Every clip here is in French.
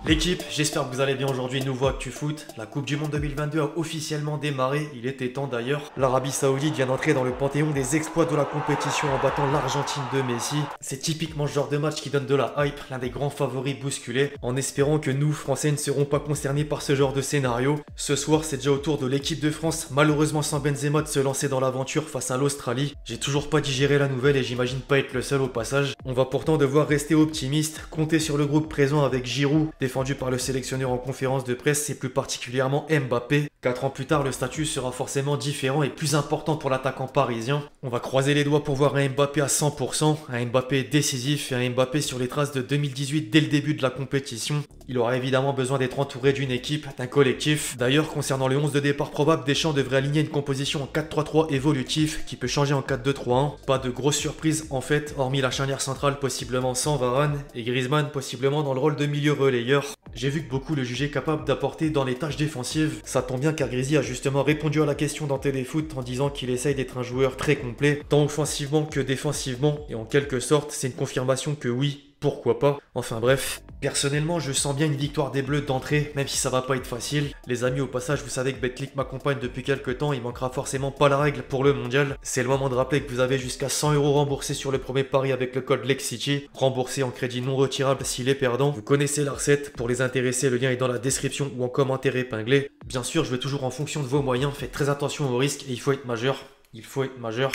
L'équipe, j'espère que vous allez bien aujourd'hui. Nouveau Actu Foot. La Coupe du Monde 2022 a officiellement démarré. Il était temps d'ailleurs. L'Arabie Saoudite vient d'entrer dans le panthéon des exploits de la compétition en battant l'Argentine de Messi. C'est typiquement ce genre de match qui donne de la hype, l'un des grands favoris bousculés, en espérant que nous, Français, ne serons pas concernés par ce genre de scénario. Ce soir, c'est déjà au tour de l'équipe de France, malheureusement sans Benzema, de se lancer dans l'aventure face à l'Australie. J'ai toujours pas digéré la nouvelle et j'imagine pas être le seul au passage. On va pourtant devoir rester optimiste, compter sur le groupe présent avec Giroud, défendu par le sélectionneur en conférence de presse, et plus particulièrement Mbappé. 4 ans plus tard, le statut sera forcément différent et plus important pour l'attaquant parisien. On va croiser les doigts pour voir un Mbappé à 100%, un Mbappé décisif et un Mbappé sur les traces de 2018 dès le début de la compétition. Il aura évidemment besoin d'être entouré d'une équipe, d'un collectif. D'ailleurs, concernant le 11 de départ probable, Deschamps devrait aligner une composition en 4-3-3 évolutif qui peut changer en 4-2-3-1. Pas de grosse surprise en fait, hormis la charnière centrale possiblement sans Varane et Griezmann possiblement dans le rôle de milieu relayeur. J'ai vu que beaucoup le jugeaient capable d'apporter dans les tâches défensives. Ça tombe bien car Griezmann a justement répondu à la question dans Téléfoot en disant qu'il essaye d'être un joueur très complet, tant offensivement que défensivement, et en quelque sorte, c'est une confirmation que oui, pourquoi pas. Enfin bref, personnellement je sens bien une victoire des Bleus d'entrée, même si ça va pas être facile. Les amis, au passage, vous savez que Betclic m'accompagne depuis quelques temps, il manquera forcément pas la règle pour le mondial. C'est le moment de rappeler que vous avez jusqu'à 100 € remboursés sur le premier pari avec le code LEXCITY, remboursé en crédit non retirable s'il est perdant. Vous connaissez la recette, pour les intéressés le lien est dans la description ou en commentaire épinglé. Bien sûr, je veux toujours en fonction de vos moyens, faites très attention aux risques et il faut être majeur. Il faut être majeur.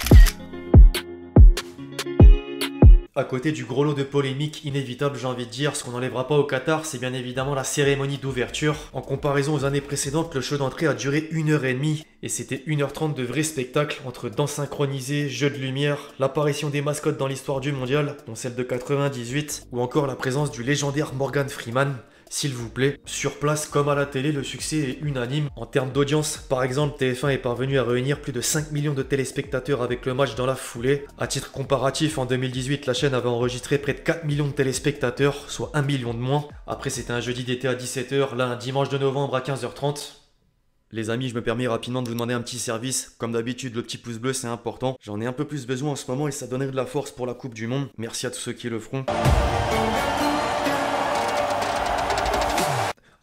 À côté du gros lot de polémiques inévitables, j'ai envie de dire, ce qu'on n'enlèvera pas au Qatar, c'est bien évidemment la cérémonie d'ouverture. En comparaison aux années précédentes, le show d'entrée a duré 1h30 et c'était 1h30 de vrai spectacle entre danse synchronisée, jeux de lumière, l'apparition des mascottes dans l'histoire du mondial, dont celle de 98, ou encore la présence du légendaire Morgan Freeman. S'il vous plaît, sur place comme à la télé, le succès est unanime. En termes d'audience, par exemple, TF1 est parvenu à réunir plus de 5 millions de téléspectateurs avec le match dans la foulée. À titre comparatif, en 2018, la chaîne avait enregistré près de 4 millions de téléspectateurs, soit 1 million de moins. Après, c'était un jeudi d'été à 17h, là un dimanche de novembre à 15h30. Les amis, je me permets rapidement de vous demander un petit service. Comme d'habitude, le petit pouce bleu, c'est important. J'en ai un peu plus besoin en ce moment et ça donnerait de la force pour la Coupe du Monde. Merci à tous ceux qui le feront.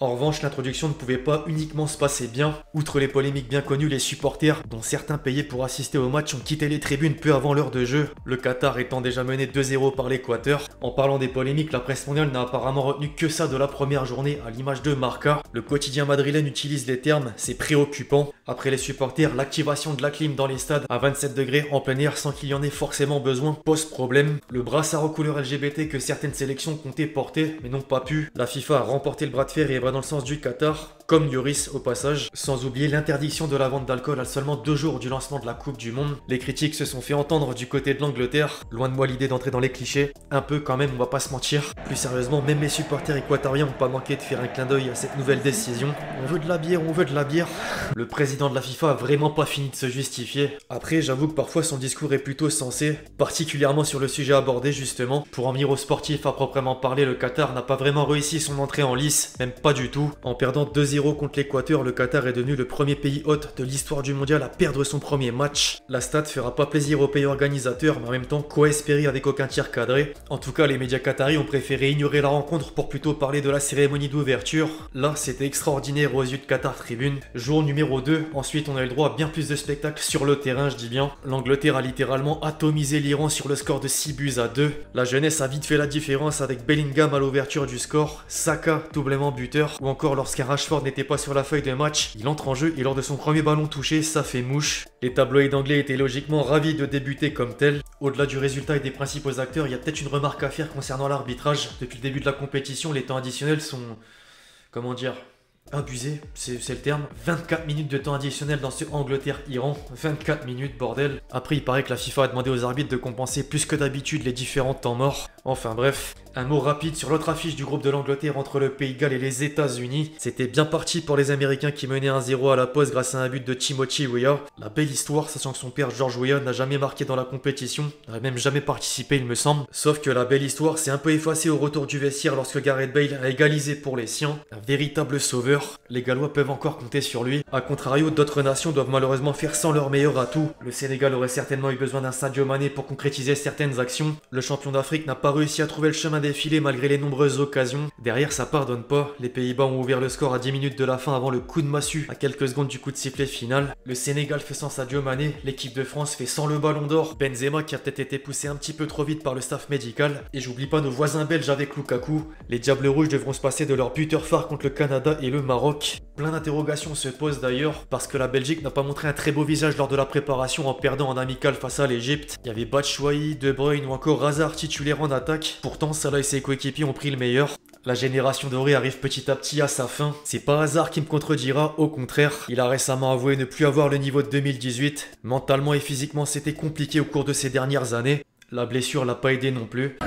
En revanche, l'introduction ne pouvait pas uniquement se passer bien. Outre les polémiques bien connues, les supporters, dont certains payés pour assister au match, ont quitté les tribunes peu avant l'heure de jeu, le Qatar étant déjà mené 2-0 par l'Équateur. En parlant des polémiques, la presse mondiale n'a apparemment retenu que ça de la première journée, à l'image de Marca. Le quotidien madrilène utilise les termes « c'est préoccupant ». Après les supporters, l'activation de la clim dans les stades à 27 degrés en plein air sans qu'il y en ait forcément besoin pose problème. Le brassard aux couleurs LGBT que certaines sélections comptaient porter mais n'ont pas pu. La FIFA a remporté le bras de fer et va dans le sens du Qatar, comme Lloris au passage, sans oublier l'interdiction de la vente d'alcool à seulement 2 jours du lancement de la Coupe du Monde. Les critiques se sont fait entendre du côté de l'Angleterre, loin de moi l'idée d'entrer dans les clichés, un peu quand même, on va pas se mentir. Plus sérieusement, même les supporters équatoriens n'ont pas manqué de faire un clin d'œil à cette nouvelle décision. On veut de la bière, on veut de la bière. Le président de la FIFA a vraiment pas fini de se justifier. Après, j'avoue que parfois son discours est plutôt sensé, particulièrement sur le sujet abordé justement. Pour en venir aux sportifs à proprement parler, le Qatar n'a pas vraiment réussi son entrée en lice, même pas du tout. En perdant 2-0 contre l'Équateur, le Qatar est devenu le premier pays hôte de l'histoire du mondial à perdre son premier match. La stat fera pas plaisir aux pays organisateurs, mais en même temps quoi espérer avec aucun tir cadré. En tout cas, les médias qataris ont préféré ignorer la rencontre pour plutôt parler de la cérémonie d'ouverture. Là, c'était extraordinaire aux yeux de Qatar Tribune. Jour numéro 2, ensuite on a eu le droit à bien plus de spectacles sur le terrain, je dis bien. L'Angleterre a littéralement atomisé l'Iran sur le score de 6-2. La jeunesse a vite fait la différence avec Bellingham à l'ouverture du score, Saka doublement buteur, ou encore lorsqu'un Rashford n'était pas sur la feuille de match, il entre en jeu et lors de son premier ballon touché, ça fait mouche. Les tabloïds anglais étaient logiquement ravis de débuter comme tel. Au-delà du résultat et des principaux acteurs, il y a peut-être une remarque à faire concernant l'arbitrage. Depuis le début de la compétition, les temps additionnels sont... comment dire, abusé, c'est le terme. 24 minutes de temps additionnel dans ce Angleterre-Iran. 24 minutes, bordel. Après, il paraît que la FIFA a demandé aux arbitres de compenser plus que d'habitude les différents temps morts. Enfin bref, un mot rapide sur l'autre affiche du groupe de l'Angleterre entre le Pays de Galles et les États-Unis. C'était bien parti pour les Américains qui menaient 1-0 à la pause grâce à un but de Timothy Weah. La belle histoire, sachant que son père George Weah n'a jamais marqué dans la compétition, n'aurait même jamais participé il me semble. Sauf que la belle histoire s'est un peu effacée au retour du vestiaire lorsque Gareth Bale a égalisé pour les siens. Un véritable sauveur. Les Gallois peuvent encore compter sur lui. A contrario, d'autres nations doivent malheureusement faire sans leur meilleur atout. Le Sénégal aurait certainement eu besoin d'un Sadio Mané pour concrétiser certaines actions. Le champion d'Afrique n'a pas réussi à trouver le chemin des filets malgré les nombreuses occasions. Derrière, ça pardonne pas. Les Pays-Bas ont ouvert le score à 10 minutes de la fin avant le coup de massue à quelques secondes du coup de sifflet final. Le Sénégal fait sans Sadio Mané, l'équipe de France fait sans le ballon d'or. Benzema qui a peut-être été poussé un petit peu trop vite par le staff médical. Et j'oublie pas nos voisins belges avec Lukaku. Les Diables Rouges devront se passer de leur buteur phare contre le Canada et le Maroc. Plein d'interrogations se posent d'ailleurs parce que la Belgique n'a pas montré un très beau visage lors de la préparation en perdant en amical face à l'Égypte. Il y avait Batshuayi, De Bruyne ou encore Hazard titulaire en attaque. Pourtant, Salah et ses coéquipiers ont pris le meilleur. La génération dorée arrive petit à petit à sa fin. C'est pas Hazard qui me contredira, au contraire. Il a récemment avoué ne plus avoir le niveau de 2018. Mentalement et physiquement, c'était compliqué au cours de ces dernières années. La blessure l'a pas aidé non plus.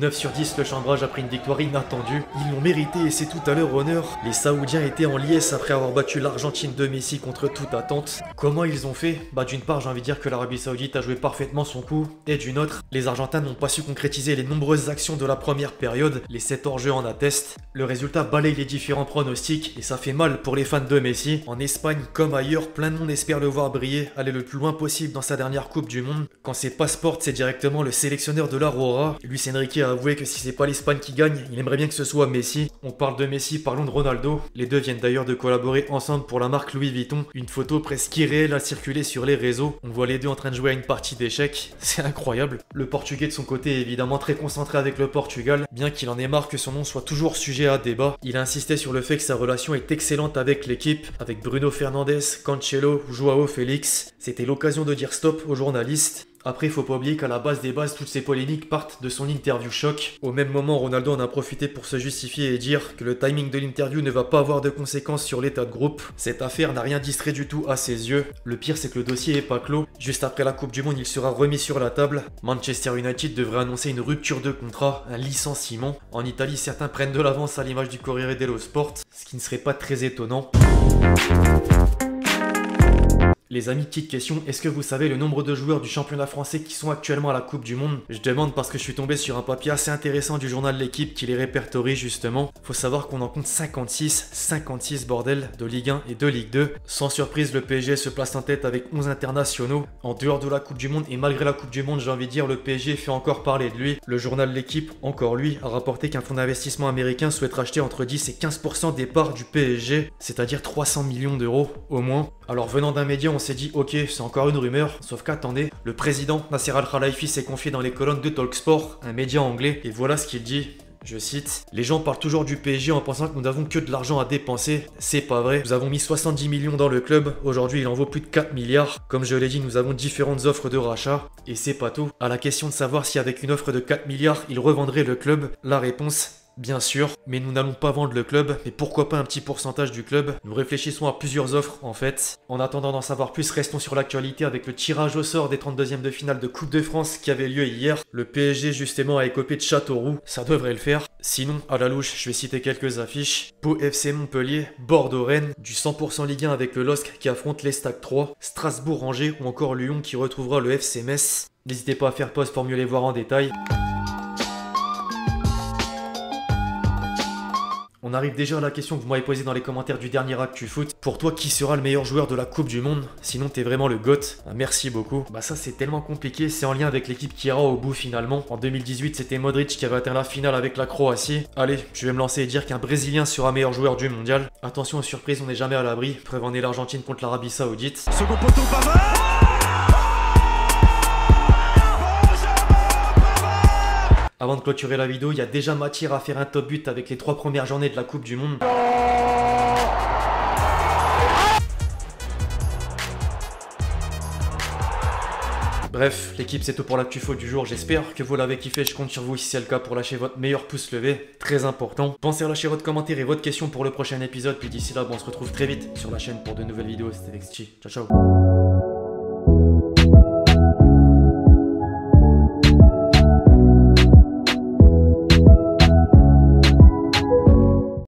9 sur 10, le chambrage a pris une victoire inattendue. Ils l'ont mérité et c'est tout à leur honneur. Les Saoudiens étaient en liesse après avoir battu l'Argentine de Messi contre toute attente. Comment ils ont fait? D'une part, j'ai envie de dire que l'Arabie Saoudite a joué parfaitement son coup. Et d'une autre, les Argentins n'ont pas su concrétiser les nombreuses actions de la première période. Les 7 hors-jeu en attestent. Le résultat balaye les différents pronostics et ça fait mal pour les fans de Messi. En Espagne comme ailleurs, plein de monde espère le voir briller, aller le plus loin possible dans sa dernière Coupe du Monde. Quand c'est Passport, c'est directement le sélectionneur de l'Aurora. Luis Enrique a avoué que si c'est pas l'Espagne qui gagne, il aimerait bien que ce soit Messi. On parle de Messi, parlons de Ronaldo. Les deux viennent d'ailleurs de collaborer ensemble pour la marque Louis Vuitton. Une photo presque irréelle a circulé sur les réseaux. On voit les deux en train de jouer à une partie d'échecs. C'est incroyable. Le Portugais de son côté est évidemment très concentré avec le Portugal, bien qu'il en ait marre que son nom soit toujours sujet à débat. Il a insisté sur le fait que sa relation est excellente avec l'équipe, avec Bruno Fernandes, Cancelo ou Joao Félix. C'était l'occasion de dire stop aux journalistes. Après, il faut pas oublier qu'à la base des bases, toutes ces polémiques partent de son interview choc. Au même moment, Ronaldo en a profité pour se justifier et dire que le timing de l'interview ne va pas avoir de conséquences sur l'état de groupe. Cette affaire n'a rien distrait du tout à ses yeux. Le pire, c'est que le dossier est pas clos. Juste après la Coupe du Monde, il sera remis sur la table. Manchester United devrait annoncer une rupture de contrat, un licenciement. En Italie, certains prennent de l'avance à l'image du Corriere dello Sport, ce qui ne serait pas très étonnant. Les amis, petite question, est-ce que vous savez le nombre de joueurs du championnat français qui sont actuellement à la Coupe du Monde? Je demande parce que je suis tombé sur un papier assez intéressant du journal L'Équipe qui les répertorie justement. Faut savoir qu'on en compte 56 bordel, de Ligue 1 et de Ligue 2. Sans surprise, le PSG se place en tête avec 11 internationaux. En dehors de la Coupe du Monde et malgré la Coupe du Monde, j'ai envie de dire, le PSG fait encore parler de lui. Le journal L'Équipe, encore lui, a rapporté qu'un fonds d'investissement américain souhaite racheter entre 10 et 15% des parts du PSG, c'est-à-dire 300 millions d'euros au moins. Alors venant d'un média, on s'est dit ok, c'est encore une rumeur, sauf qu'attendez, le président Nasser Al-Khelaifi s'est confié dans les colonnes de Talksport, un média anglais, et voilà ce qu'il dit. Je cite, les gens parlent toujours du PSG en pensant que nous n'avons que de l'argent à dépenser. C'est pas vrai. Nous avons mis 70 millions dans le club. Aujourd'hui, il en vaut plus de 4 milliards. Comme je l'ai dit, nous avons différentes offres de rachat. Et c'est pas tout. À la question de savoir si avec une offre de 4 milliards, il revendrait le club, la réponse, bien sûr, mais nous n'allons pas vendre le club, mais pourquoi pas un petit pourcentage du club? Nous réfléchissons à plusieurs offres en fait. En attendant d'en savoir plus, restons sur l'actualité avec le tirage au sort des 32e de finale de Coupe de France qui avait lieu hier. Le PSG justement a écopé de Châteauroux, ça devrait le faire. Sinon, à la louche, je vais citer quelques affiches. Pau FC Montpellier, Bordeaux-Rennes, du 100% Ligue 1 avec le LOSC qui affronte l'Estac 3, Strasbourg-Angers ou encore Lyon qui retrouvera le FC Metz. N'hésitez pas à faire pause pour mieux les voir en détail. On arrive déjà à la question que vous m'avez posée dans les commentaires du dernier ActuFoot. Pour toi, qui sera le meilleur joueur de la Coupe du Monde? Sinon, t'es vraiment le GOAT. Merci beaucoup. Ça, c'est tellement compliqué. C'est en lien avec l'équipe qui ira au bout finalement. En 2018, c'était Modric qui avait atteint la finale avec la Croatie. Allez, je vais me lancer et dire qu'un Brésilien sera meilleur joueur du mondial. Attention aux surprises, on n'est jamais à l'abri. Preuve en est l'Argentine contre l'Arabie Saoudite. Second poteau, Pavard. Avant de clôturer la vidéo, il y a déjà matière à faire un top but avec les 3 premières journées de la Coupe du Monde. Bref, l'équipe c'est tout pour l'actu-fo du jour, j'espère que vous l'avez kiffé, je compte sur vous si c'est le cas pour lâcher votre meilleur pouce levé, très important. Pensez à lâcher votre commentaire et votre question pour le prochain épisode, puis d'ici là, on se retrouve très vite sur la chaîne pour de nouvelles vidéos, c'était Vexchi, ciao ciao.